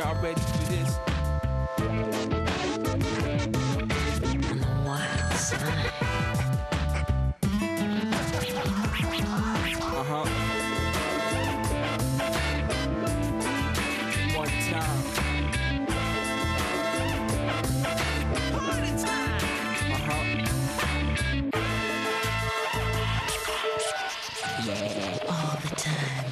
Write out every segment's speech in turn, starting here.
y'all ready for this? Wild side. One time. Party time. All the time.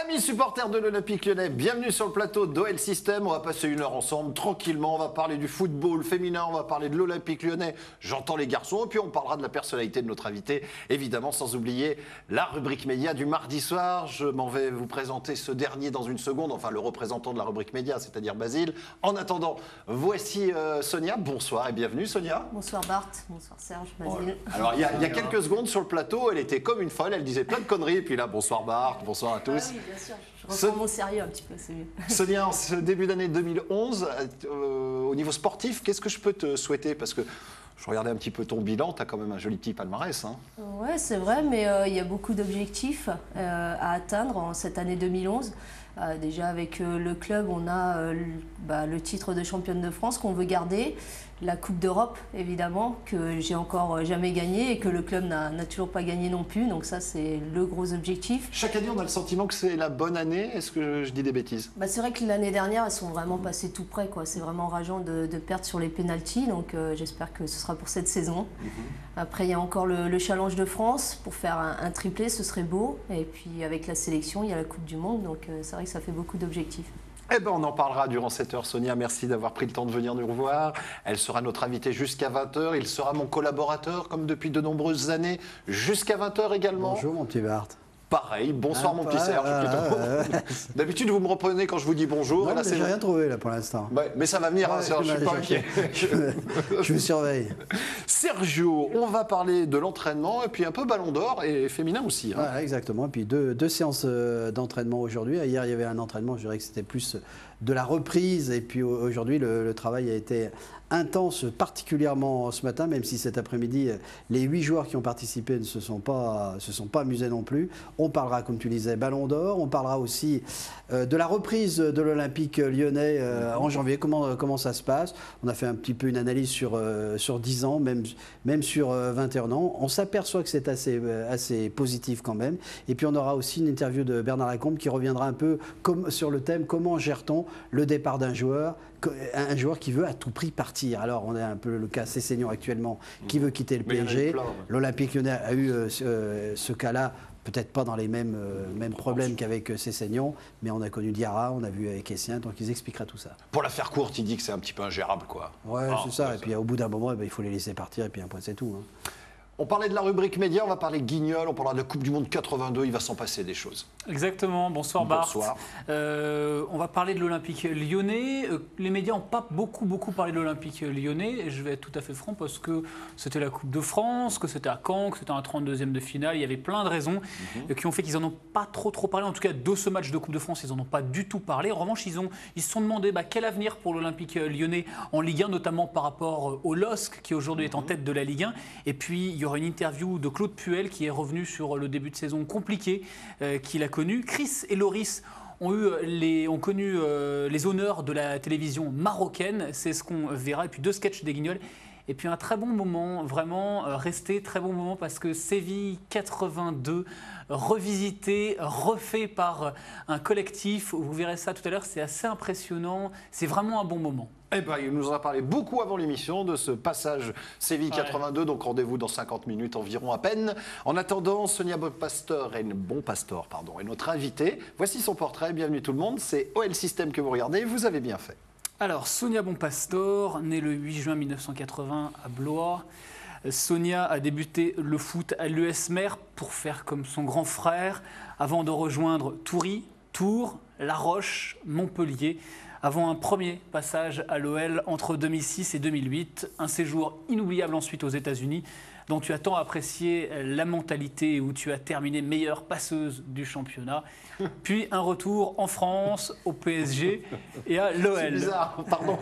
Amis supporters de l'Olympique Lyonnais, bienvenue sur le plateau d'OL System. On va passer une heure ensemble, tranquillement. On va parler du football féminin, on va parler de l'Olympique Lyonnais. J'entends les garçons. Et puis on parlera de la personnalité de notre invité. Évidemment, sans oublier la rubrique média du mardi soir. Je m'en vais vous présenter ce dernier dans une seconde. Enfin, le représentant de la rubrique média, c'est-à-dire Basile. En attendant, voici Sonia. Bonsoir et bienvenue, Sonia. Bonsoir Bart, bonsoir Serge, Basile. Alors, il y a quelques secondes sur le plateau, elle était comme une folle. Elle disait plein de conneries. Et puis là, bonsoir Bart, bonsoir à tous. Ah oui, bien sûr. Je reprends mon sérieux un petit peu, c'est mieux. Sonia, en ce début d'année 2011, au niveau sportif, qu'est-ce que je peux te souhaiter? Parce que je regardais un petit peu ton bilan, tu as quand même un joli petit palmarès. Hein. Ouais, c'est vrai, mais il y a beaucoup d'objectifs à atteindre en cette année 2011. Déjà avec le club, on a le titre de championne de France qu'on veut garder, la Coupe d'Europe évidemment, que j'ai encore jamais gagné et que le club n'a toujours pas gagné non plus, donc ça c'est le gros objectif. Chaque année on a le sentiment que c'est la bonne année, est-ce que je dis des bêtises? C'est vrai que l'année dernière elles sont vraiment passées tout près, quoi. C'est vraiment rageant de perdre sur les pénaltys, donc j'espère que ce sera pour cette saison. Après il y a encore le challenge de France pour faire un triplé, ce serait beau, et puis avec la sélection il y a la Coupe du Monde, donc c'est vrai que ça fait beaucoup d'objectifs. Eh ben, on en parlera durant cette heure. Sonia, merci d'avoir pris le temps de venir nous revoir. Elle sera notre invitée jusqu'à 20h. Il sera mon collaborateur, comme depuis de nombreuses années, jusqu'à 20h également. Bonjour mon petit Bart. Pareil, bonsoir mon petit Serge. D'habitude, vous me reprenez quand je vous dis bonjour. Non, et là, j'ai rien trouvé là pour l'instant. Ouais, mais ça va venir, hein, Serge, je suis pas inquiet. Je vous surveille. Sergio, on va parler de l'entraînement et puis un peu ballon d'or et féminin aussi. Hein. Voilà, exactement. Et puis deux séances d'entraînement aujourd'hui. Hier, il y avait un entraînement, je dirais que c'était plus de la reprise. Et puis aujourd'hui, le travail a été intense, particulièrement ce matin, même si cet après-midi, les 8 joueurs qui ont participé ne se sont pas amusés non plus. On parlera, comme tu disais, ballon d'or. On parlera aussi de la reprise de l'Olympique Lyonnais en janvier. Comment ça se passe? On a fait un petit peu une analyse sur 10 ans, même sur 21 ans. On s'aperçoit que c'est assez positif quand même. Et puis on aura aussi une interview de Bernard Lacombe qui reviendra un peu sur le thème comment gère-t-on le départ d'un joueur qui veut à tout prix partir. Alors, on a un peu le cas Sessegnon actuellement qui veut quitter le PSG. L'Olympique Lyonnais a eu ce cas-là, peut-être pas dans les mêmes problèmes qu'avec Sessegnon, mais on a connu Diarra, on a vu avec Essien, donc ils expliqueraient tout ça. Pour la faire courte, il dit que c'est un petit peu ingérable, quoi. Ouais, c'est ça. Et puis au bout d'un moment, il faut les laisser partir, et puis un point, c'est tout. Hein. On parlait de la rubrique média, on va parler Guignol, on parlera de la Coupe du Monde 82, il va s'en passer des choses. Exactement, bonsoir Bart. Bonsoir. On va parler de l'Olympique Lyonnais. Les médias n'ont pas beaucoup parlé de l'Olympique Lyonnais, et je vais être tout à fait franc parce que c'était la Coupe de France, que c'était à Caen, que c'était un 32e de finale, il y avait plein de raisons qui ont fait qu'ils n'en ont pas trop parlé, en tout cas de ce match de Coupe de France, ils n'en ont pas du tout parlé. En revanche, ils se sont demandé quel avenir pour l'Olympique Lyonnais en Ligue 1, notamment par rapport au LOSC qui aujourd'hui est en tête de la Ligue 1, et puis il y aura une interview de Claude Puel qui est revenu sur le début de saison compliqué qu'il a connu. Chris et Loris ont connu les honneurs de la télévision marocaine, c'est ce qu'on verra, et puis 2 sketchs des Guignols. Et puis un très bon moment, vraiment resté très bon moment parce que Séville 82, revisité, refait par un collectif, vous verrez ça tout à l'heure, c'est assez impressionnant, c'est vraiment un bon moment. Eh ben, il nous en a parlé beaucoup avant l'émission de ce passage Séville 82, donc rendez-vous dans 50 minutes environ à peine. En attendant, Sonia Bonpastor est notre invitée. Voici son portrait, bienvenue tout le monde, c'est OL System que vous regardez, vous avez bien fait. Alors, Sonia Bonpastor, née le 8 juin 1980 à Blois. Sonia a débuté le foot à l'USMER pour faire comme son grand frère, avant de rejoindre Toury, Tours, La Roche, Montpellier, avant un premier passage à l'OL entre 2006 et 2008, un séjour inoubliable ensuite aux États-Unis, dont tu as tant apprécié la mentalité, où tu as terminé meilleure passeuse du championnat, puis un retour en France, au PSG et à l'OL. C'est bizarre, pardon.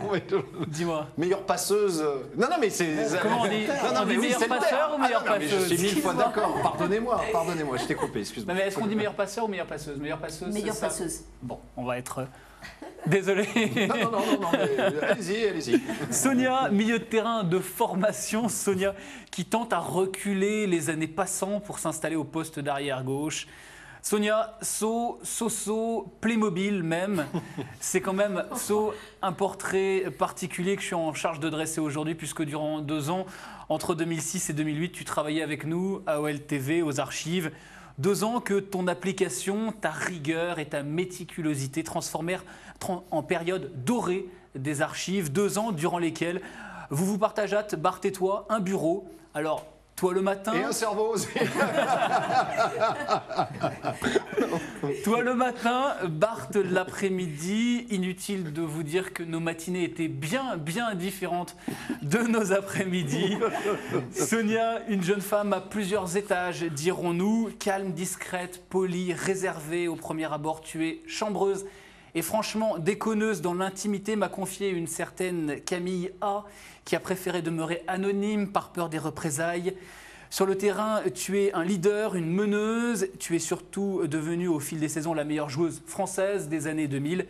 Dis-moi. Meilleure passeuse. Non, mais c'est. Comment on dit? On dit meilleur passeur ou meilleure passeuse? Je suis 1000 fois d'accord. Pardonnez-moi, je t'ai coupé, excuse-moi. Mais est-ce qu'on dit meilleur passeur ou meilleure passeuse? Meilleure passeuse. Meilleure passeuse. Bon, on va être Désolé. Non, mais allez-y. Sonia, milieu de terrain de formation. Sonia qui tente à reculer les années passant pour s'installer au poste d'arrière gauche. Sonia, Soso, Playmobil même. C'est quand même, un portrait particulier que je suis en charge de dresser aujourd'hui, puisque durant 2 ans, entre 2006 et 2008, tu travaillais avec nous à OLTV, aux archives. 2 ans que ton application, ta rigueur et ta méticulosité transformèrent en période dorée des archives. 2 ans durant lesquels vous vous partagâtes, Bart et toi, un bureau. Alors, toi le matin... Et un cerveau aussi. Toi le matin, Bart l'après-midi. Inutile de vous dire que nos matinées étaient bien différentes de nos après-midi. Sonia, une jeune femme à plusieurs étages, dirons-nous. Calme, discrète, polie, réservée au premier abord. Tu es chambreuse et franchement déconneuse dans l'intimité, m'a confié une certaine Camille A, qui a préféré demeurer anonyme par peur des représailles. Sur le terrain, tu es un leader, une meneuse. Tu es surtout devenue au fil des saisons la meilleure joueuse française des années 2000.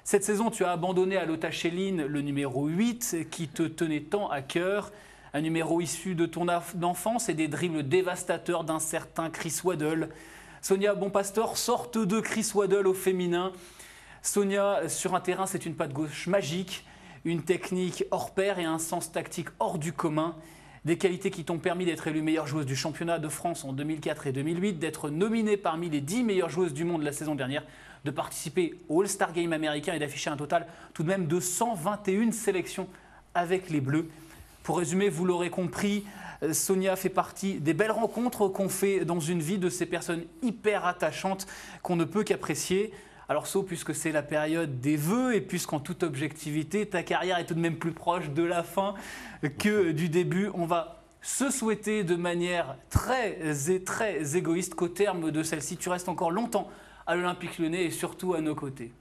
Cette saison, tu as abandonné à Lotta Schelin le numéro 8 qui te tenait tant à cœur. Un numéro issu de ton enfance et des dribbles dévastateurs d'un certain Chris Waddle. Sonia Bonpastor, sorte de Chris Waddle au féminin. Sonia, sur un terrain, c'est une patte gauche magique, une technique hors pair et un sens tactique hors du commun. Des qualités qui t'ont permis d'être élue meilleure joueuse du championnat de France en 2004 et 2008, d'être nominée parmi les 10 meilleures joueuses du monde la saison dernière, de participer au All-Star Game américain et d'afficher un total tout de même de 121 sélections avec les Bleus. Pour résumer, vous l'aurez compris, Sonia fait partie des belles rencontres qu'on fait dans une vie, de ces personnes hyper attachantes qu'on ne peut qu'apprécier. Alors puisque c'est la période des vœux et puisqu'en toute objectivité, ta carrière est tout de même plus proche de la fin que du début, on va se souhaiter de manière très égoïste qu'au terme de celle-ci, tu restes encore longtemps à l'Olympique Lyonnais et surtout à nos côtés.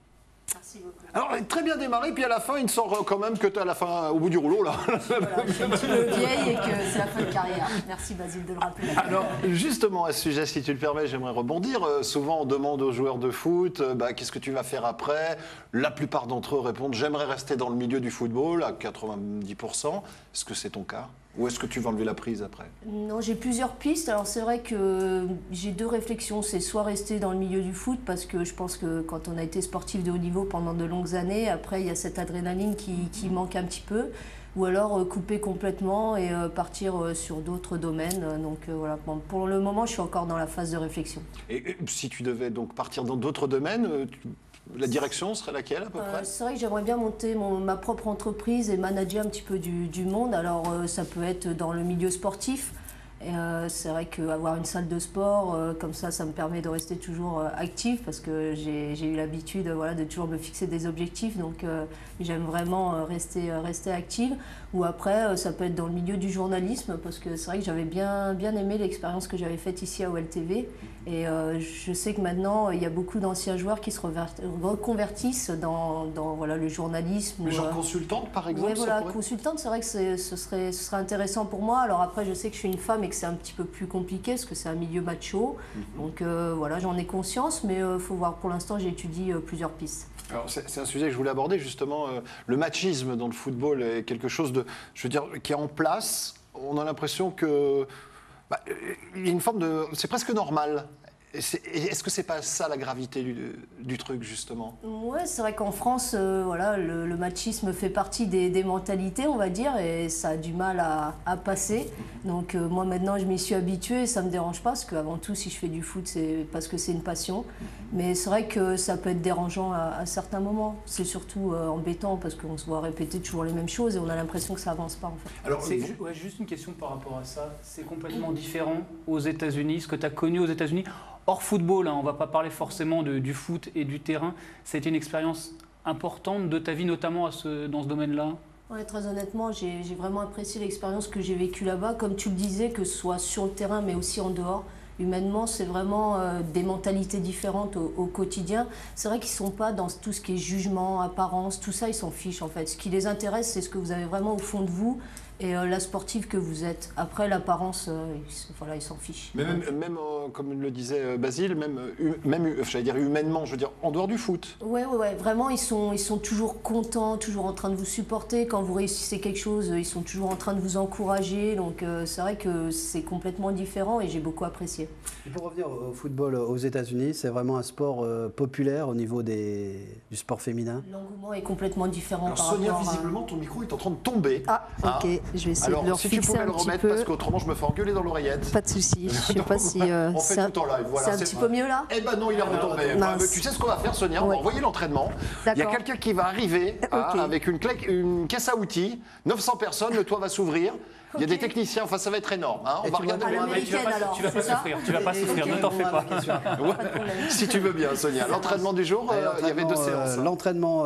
Merci beaucoup. Alors, très bien démarré, puis à la fin, il sort quand même que tu es à la fin, au bout du rouleau, là. Voilà, je suis un petit peu vieille et que c'est la fin de carrière. Merci Basile de le rappeler. Alors, justement, à ce sujet, si tu le permets, j'aimerais rebondir. Souvent, on demande aux joueurs de foot, qu'est-ce que tu vas faire après? La plupart d'entre eux répondent, j'aimerais rester dans le milieu du football, à 90%. Est-ce que c'est ton cas? Ou est-ce que tu vas enlever la prise après? Non, j'ai plusieurs pistes. Alors c'est vrai que j'ai 2 réflexions. C'est soit rester dans le milieu du foot, parce que je pense que quand on a été sportif de haut niveau pendant de longues années, après il y a cette adrénaline qui manque un petit peu. Ou alors couper complètement et partir sur d'autres domaines. Donc voilà, bon, pour le moment je suis encore dans la phase de réflexion. Et si tu devais donc partir dans d'autres domaines, la direction serait laquelle à peu près? C'est vrai que j'aimerais bien monter ma propre entreprise et manager un petit peu du monde. Alors ça peut être dans le milieu sportif. C'est vrai qu'avoir une salle de sport, comme ça me permet de rester toujours active parce que j'ai eu l'habitude de toujours me fixer des objectifs. Donc j'aime vraiment rester active. Ou après, ça peut être dans le milieu du journalisme parce que c'est vrai que j'avais bien aimé l'expérience que j'avais faite ici à OLTV. Et je sais que maintenant, il y a beaucoup d'anciens joueurs qui se reconvertissent dans le journalisme. Mais genre consultante, par exemple? Oui, voilà, consultante, c'est vrai que ce serait intéressant pour moi. Alors après, je sais que je suis une femme et que c'est un petit peu plus compliqué parce que c'est un milieu macho. Donc voilà, j'en ai conscience, mais il faut voir. Pour l'instant, j'étudie plusieurs pistes. Alors c'est un sujet que je voulais aborder justement. Le machisme dans le football est quelque chose qui est en place. On a l'impression que il y a une forme de, c'est presque normal. Est-ce que c'est pas ça la gravité du truc justement? Ouais, c'est vrai qu'en France, le machisme fait partie des mentalités, on va dire, et ça a du mal à passer. Donc moi maintenant, je m'y suis habituée et ça me dérange pas, parce qu'avant tout, si je fais du foot, c'est parce que c'est une passion. Mais c'est vrai que ça peut être dérangeant à certains moments. C'est surtout embêtant parce qu'on se voit répéter toujours les mêmes choses et on a l'impression que ça avance pas en fait. Alors, Juste une question par rapport à ça. C'est complètement différent aux États-Unis, ce que tu as connu aux États-Unis. Hors football, on ne va pas parler forcément du foot et du terrain. C'était une expérience importante de ta vie, notamment dans ce domaine-là? Ouais, très honnêtement, j'ai vraiment apprécié l'expérience que j'ai vécue là-bas. Comme tu le disais, que ce soit sur le terrain, mais aussi en dehors. Humainement, c'est vraiment des mentalités différentes au quotidien. C'est vrai qu'ils ne sont pas dans tout ce qui est jugement, apparence, tout ça, ils s'en fichent en fait. Ce qui les intéresse, c'est ce que vous avez vraiment au fond de vous. et la sportive que vous êtes. Après, l'apparence, ils s'en fichent. Mais même comme le disait Basile, j'allais dire humainement, je veux dire, en dehors du foot. Ouais, vraiment, ils sont toujours contents, toujours en train de vous supporter. Quand vous réussissez quelque chose, ils sont toujours en train de vous encourager. Donc, c'est vrai que c'est complètement différent et j'ai beaucoup apprécié. Et pour revenir au football aux États-Unis, c'est vraiment un sport populaire au niveau du sport féminin. L'engouement est complètement différent. Alors par Sonia, rapport à... visiblement, ton micro est en train de tomber. Ah, ok, Hein je vais essayer de le Alors, si tu refixer pouvais un le petit remettre, peu. parce qu'autrement, je me fais engueuler dans l'oreillette. Pas de souci. Je sais pas si On c'est fait un... tout en live. Voilà, C'est un petit peu mieux là? Eh ben non, il est retombé. mince. Tu sais ce qu'on va faire, Sonia? On va Ouais. envoyer l'entraînement. Il y a D'accord. quelqu'un qui va arriver Ok. avec une caisse à outils, 900 personnes, le toit va s'ouvrir. Il y a des techniciens, enfin ça va être énorme. Hein. On Et va tu regarder. vas- le- Ah, l'américaine, alors, tu vas pas c'est ça souffrir, tu vas pas souffrir, ne t'en fais pas. Ouais, si tu veux bien, Sonia. L'entraînement du jour, il y avait 2 séances. L'entraînement